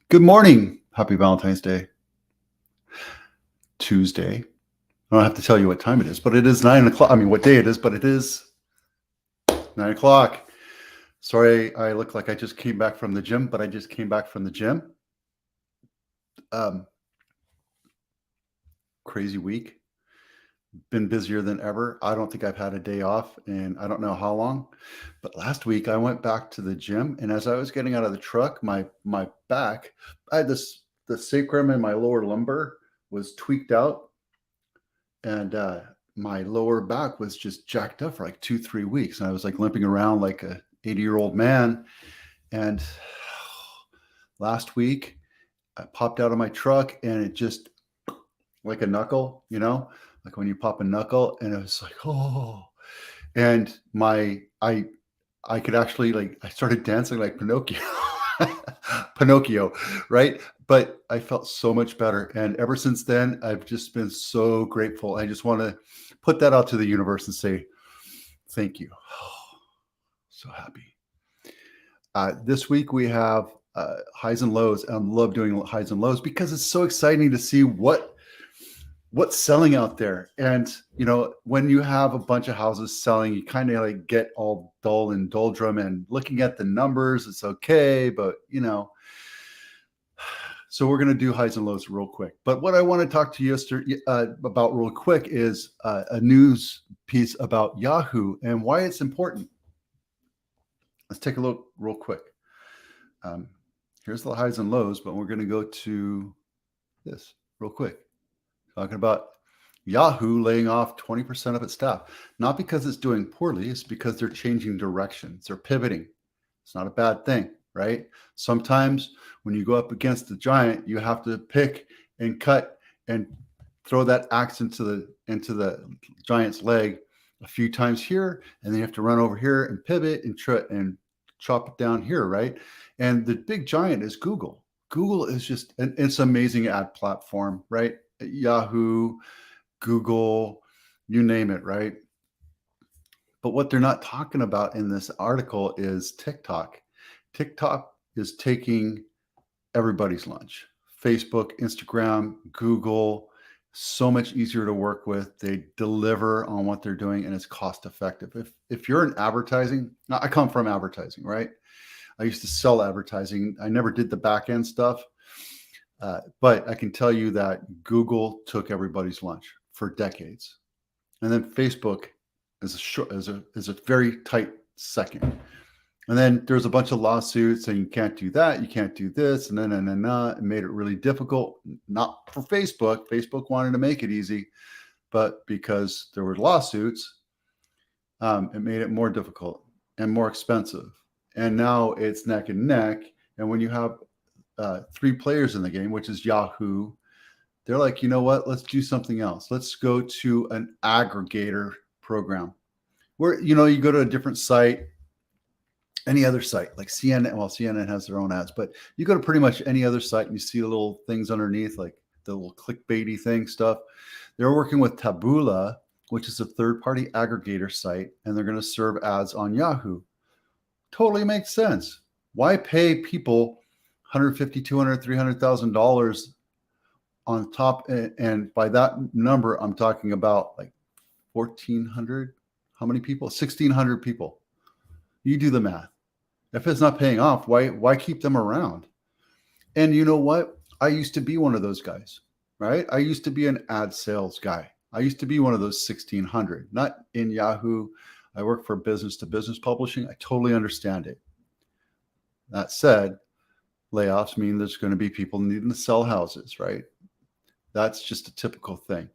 Good morning. Happy Valentine's Day. Tuesday. I don't have to tell you what time it is, but it is 9 o'clock. I mean, what day it is, but it is 9 o'clock. Sorry, I look like I just came back from the gym, but I just came back from the gym. Um, Crazy week. Been busier than ever. I don't think I've had a day off in I don't know how long. But last week I went back to the gym, and as I was getting out of the truck, my back, I had the sacrum and my lower lumbar was tweaked out, and my lower back was just jacked up for like 2 3 weeks, and I was like limping around like a 80-year-old man. And last week I popped out of my truck, and it just like a knuckle, like when you pop a knuckle, and it was like, oh. And I could actually, like, I started dancing like Pinocchio. Pinocchio, right? But I felt so much better. And ever since then, I've just been so grateful. I just want to put that out to the universe and say, thank you. So happy. This week we have highs and lows. I love doing highs and lows because it's so exciting to see what's selling out there. And when you have a bunch of houses selling, you kind of like get all dull and doldrum, and looking at the numbers, it's okay, but so we're going to do highs and lows real quick. But what I want to talk to you about real quick is a news piece about Yahoo and why it's important. Let's take a look real quick. Here's the highs and lows, but we're going to go to this real quick. Talking about Yahoo laying off 20% of its staff. Not because it's doing poorly, it's because they're changing directions. They're pivoting. It's not a bad thing, right? Sometimes when you go up against the giant, you have to pick and cut and throw that axe into the giant's leg a few times here, and then you have to run over here and pivot and chop it down here, right? And the big giant is Google. Google is just it's an amazing ad platform, right? Yahoo, Google, you name it, right? But what they're not talking about in this article is TikTok. TikTok is taking everybody's lunch. Facebook, Instagram, Google, so much easier to work with. They deliver on what they're doing, and it's cost effective. If you're in advertising, now I come from advertising, right? I used to sell advertising. I never did the back end stuff. But I can tell you that Google took everybody's lunch for decades, and then Facebook is a very tight second. And then there's a bunch of lawsuits saying you can't do that, you can't do this, and then it made it really difficult. Not for Facebook. Facebook wanted to make it easy, but because there were lawsuits, it made it more difficult and more expensive. And now it's neck and neck. And when you have three players in the game, which is Yahoo, they're like, you know what? Let's do something else. Let's go to an aggregator program where, you go to a different site, any other site like CNN. Well, CNN has their own ads, but you go to pretty much any other site and you see little things underneath, like the little clickbaity thing stuff. They're working with Taboola, which is a third-party aggregator site, and they're going to serve ads on Yahoo. Totally makes sense. Why pay people $150,000, $200,000, $300,000 on top? And by that number, I'm talking about like 1,400. How many people? 1,600 people. You do the math. If it's not paying off, why keep them around? And you know what? I used to be one of those guys, right? I used to be an ad sales guy. I used to be one of those 1,600, not in Yahoo. I work for business to business publishing. I totally understand it. That said, layoffs mean there's going to be people needing to sell houses, right? That's just a typical thing.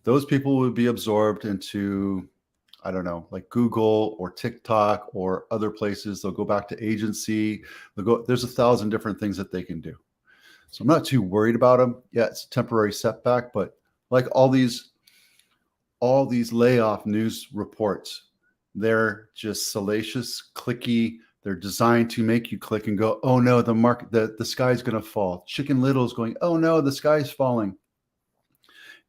Those people would be absorbed into, I don't know, like Google or TikTok or other places. They'll go back to agency. There's 1,000 different things that they can do. So I'm not too worried about them. Yeah, it's a temporary setback, but like all these layoff news reports, they're just salacious, clicky. They're designed to make you click and go, oh no, the sky's going to fall. Chicken Little is going, oh no, the sky's falling.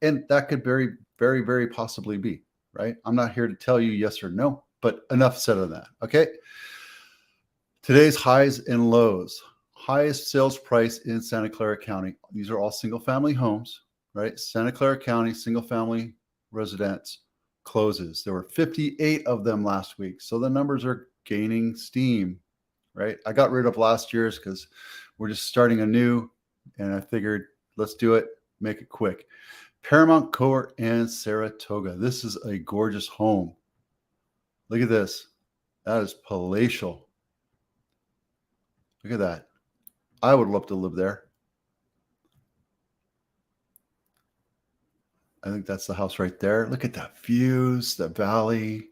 And that could very, very, very possibly be, right? I'm not here to tell you yes or no, but enough said of that. Okay. Today's highs and lows. Highest sales price in Santa Clara County. These are all single family homes, right? Santa Clara County, single family residence closes. There were 58 of them last week. So the numbers are gaining steam, right? I got rid of last year's because we're just starting anew. And I figured, let's do it, make it quick. Paramount Court and Saratoga. This is a gorgeous home. Look at this. That is palatial. Look at that. I would love to live there. I think that's the house right there. Look at that views, the valley.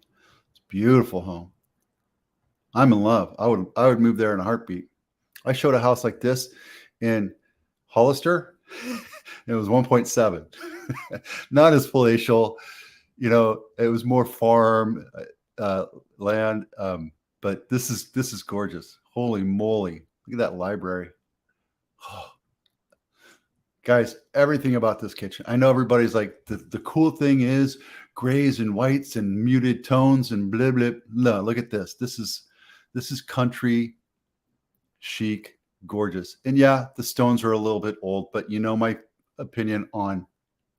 It's a beautiful home. I'm in love. I would move there in a heartbeat. I showed a house like this in Hollister. It was 1.7. Not as palatial, it was more farm land. But this is gorgeous. Holy moly. Look at that library. Oh. Guys, everything about this kitchen. I know everybody's like, the cool thing is grays and whites and muted tones and blah, blah. No, look at this. This is country, chic, gorgeous. And yeah, the stones are a little bit old, but you know my opinion on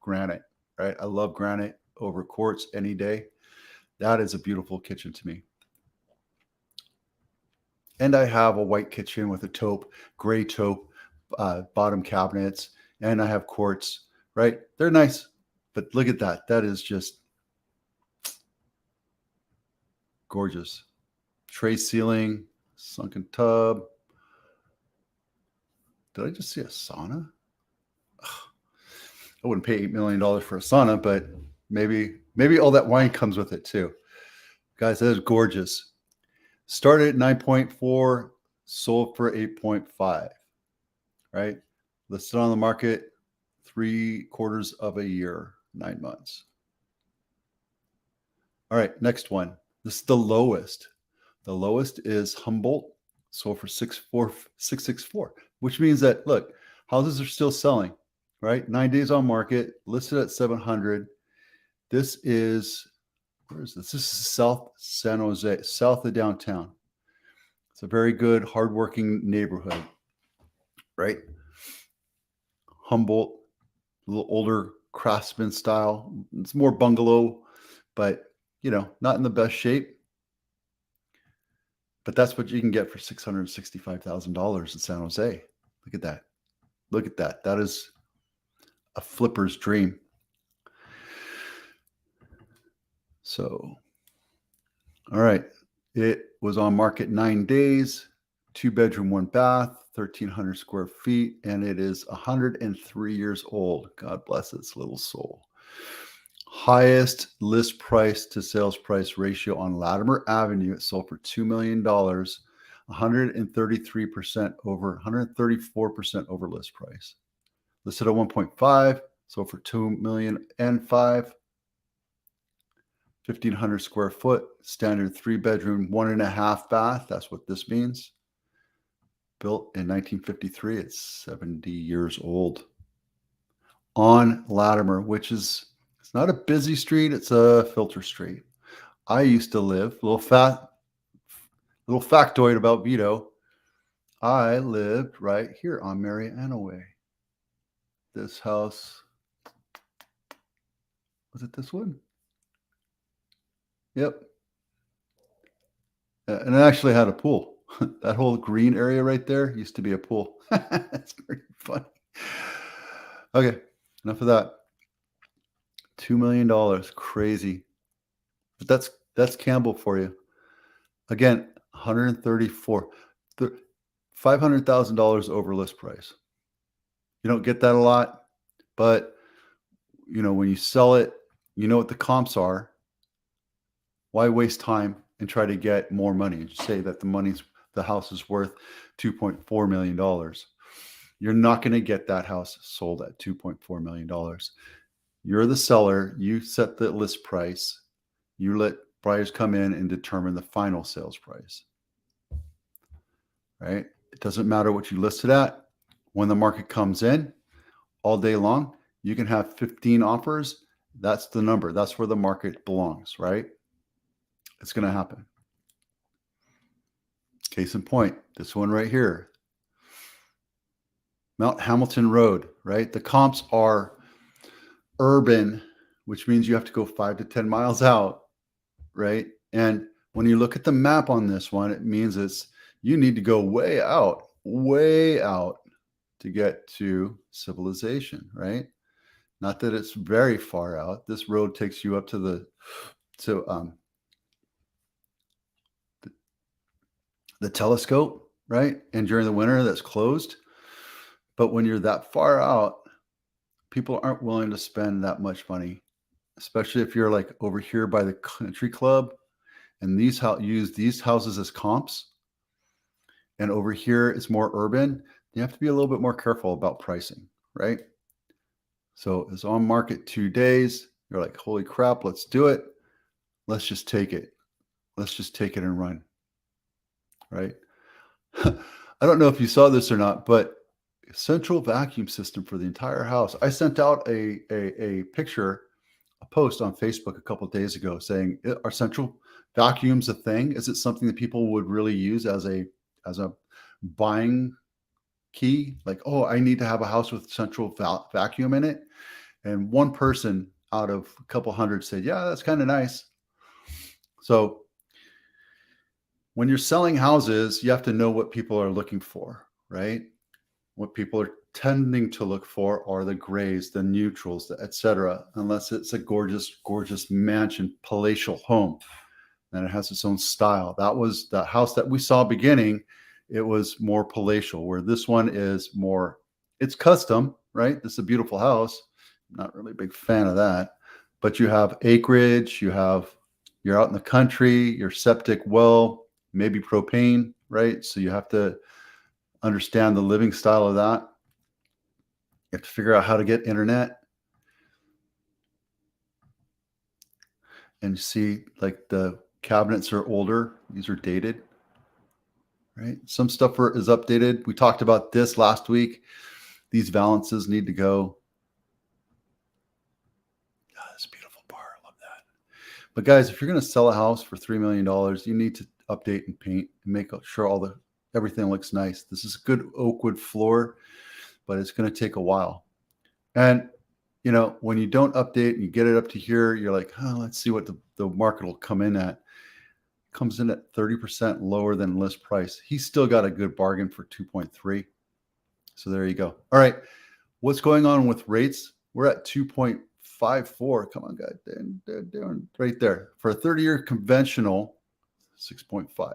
granite, right? I love granite over quartz any day. That is a beautiful kitchen to me. And I have a white kitchen with a taupe, gray taupe, bottom cabinets, and I have quartz, right? They're nice, but look at that. That is just gorgeous. Tray ceiling, sunken tub. Did I just see a sauna? I wouldn't pay $8 million for a sauna, but maybe all that wine comes with it too. Guys, that is gorgeous. Started at 9.4, sold for 8.5, right? Listed on the market 3/4 of a year, 9 months. All right, next one. This is the lowest. The lowest is Humboldt, sold for 664, which means that, look, houses are still selling, right? 9 days on market, listed at 700. This is, where is this? This is South San Jose, south of downtown. It's a very good, hardworking neighborhood, right? Humboldt, a little older craftsman style. It's more bungalow, but not in the best shape. But that's what you can get for $665,000 in San Jose. Look at that. Look at that. That is a flipper's dream. So, all right. It was on market 9 days, 2-bedroom, 1 bath, 1,300 square feet, and it is 103 years old. God bless its little soul. Highest list price to sales price ratio on Latimer Avenue. It sold for $2 million, 133% over, 134% over list price. Listed at 1.5, sold for $2 million and 5. 1,500 square foot, standard 3-bedroom, 1.5 bath. That's what this means. Built in 1953. It's 70 years old. On Latimer, which is, it's not a busy street. It's a filter street. I used to live, little factoid about Vito. I lived right here on Mariana Way. This house, was it this one? Yep. And it actually had a pool. That whole green area right there used to be a pool. That's pretty funny. Okay, enough of that. $2 million, crazy. But that's Campbell for you. Again, 134, $500,000 over list price. You don't get that a lot, but when you sell it, you know what the comps are. Why waste time and try to get more money? Just say that the house is worth $2.4 million. You're not going to get that house sold at $2.4 million. You're the seller. You set the list price. You let buyers come in and determine the final sales price. Right? It doesn't matter what you listed at. When the market comes in all day long, you can have 15 offers. That's the number. That's where the market belongs, right? It's going to happen. Case in point, this one right here. Mount Hamilton Road, right? The comps are urban, which means you have to go 5 to 10 miles out, right? And when you look at the map on this one, it means you need to go way out to get to civilization, right? Not that it's very far out. This road takes you up to the telescope, right? And during the winter, that's closed. But when you're that far out, people aren't willing to spend that much money, especially if you're like over here by the country club and use these houses as comps. And over here, it's more urban. You have to be a little bit more careful about pricing, right? So it's on market 2 days. You're like, holy crap, let's do it. Let's just take it. Let's just take it and run, right? I don't know if you saw this or not, but central vacuum system for the entire house. I sent out a picture, a post on Facebook a couple of days ago saying, are central vacuums a thing? Is it something that people would really use as a buying key? Like, oh, I need to have a house with central vacuum in it. And one person out of a couple hundred said, yeah, that's kind of nice. So when you're selling houses, you have to know what people are looking for, right? What people are tending to look for are the grays, the neutrals, etc. Unless it's a gorgeous, gorgeous mansion, palatial home, and it has its own style. That was the house that we saw beginning. It was more palatial, where this one is more, it's custom, right? This is a beautiful house. I'm not really a big fan of that. But you have acreage, you're out in the country, your septic well, maybe propane, right? So you have to understand the living style of that. You have to figure out how to get internet. And you see, like, the cabinets are older. These are dated, right? Some stuff is updated. We talked about this last week. These valances need to go. God, this beautiful bar. I love that. But guys, if you're going to sell a house for $3 million, you need to update and paint and make sure everything looks nice. This is a good oak wood floor, but it's going to take a while. And when you don't update and you get it up to here, you're like, oh, let's see what the market will come in at. It comes in at 30% lower than list price. He's still got a good bargain for 2.3. So there you go. All right. What's going on with rates? We're at 2.54. Come on, guys. Doing right there. For a 30-year conventional, 6.5.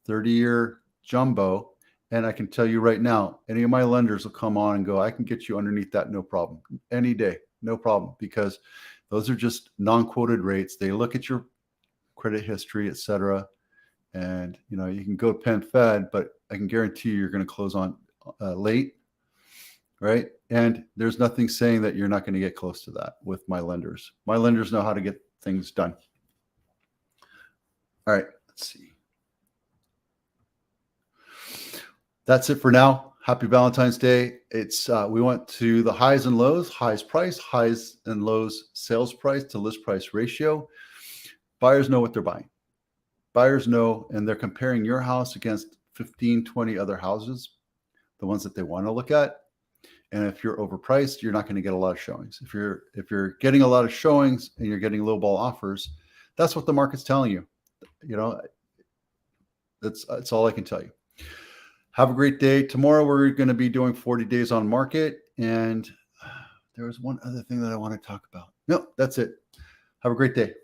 30-year jumbo. And I can tell you right now, any of my lenders will come on and go, I can get you underneath that, no problem. Any day, no problem, because those are just non-quoted rates. They look at your credit history, et cetera. And, you can go pen fed, but I can guarantee you're going to close on late, right? And there's nothing saying that you're not going to get close to that with my lenders. My lenders know how to get things done. All right, let's see. That's it for now. Happy Valentine's Day. It's we went to the highs and lows, highs price, highs and lows sales price to list price ratio. Buyers know what they're buying. Buyers know, and they're comparing your house against 15, 20 other houses, the ones that they want to look at. And if you're overpriced, you're not going to get a lot of showings. If you're getting a lot of showings and you're getting lowball offers, that's what the market's telling you. That's all I can tell you. Have a great day. Tomorrow, we're going to be doing 40 days on market. And there was one other thing that I want to talk about. No, that's it. Have a great day.